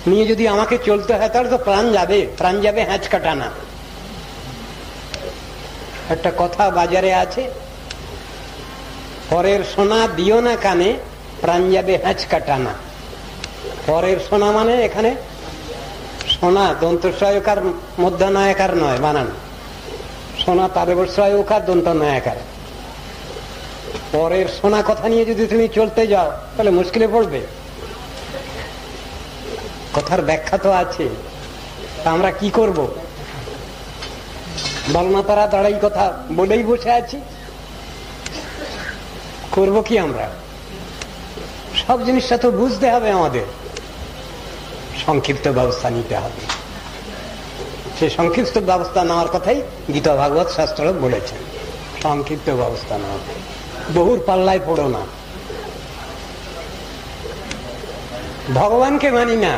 নিয়ে যদি আমাকে চলতে হয় তাহলে তো প্রাণ যাবে হ্যাঁচ কাটানা। একটা কথা বাজারে আছে, পরের সোনা দিও না কানে, প্রাণ যাবে হ্যাঁচ কাটানা। পরের সোনা মানে এখানে সোনা দন্তস্বয়কার মধ্যনায়কার নয় বানানো, সোনা তারবস্বয়কার দন্ত নায়কার। পরের সোনা কথা নিয়ে যদি তুমি চলতে যাও তাহলে মুশকিলে পড়বে। কথার ব্যাখ্যা তো আছে, তা আমরা কি করব? বলনা তারা দাঁড়াই কথা বলেই বসে আছি, করব কি আমরা? সব জিনিসটা তো বুঝতে হবে, আমাদের সংক্ষিপ্ত ব্যবস্থা নিতে হবে। সে সংক্ষিপ্ত ব্যবস্থা নেওয়ার কথাই গীতা ভাগবত শাস্ত্র বলেছেন, সংক্ষিপ্ত ব্যবস্থা নেওয়া। বহুর পাল্লায় পড়ো না। ভগবানকে মানি না,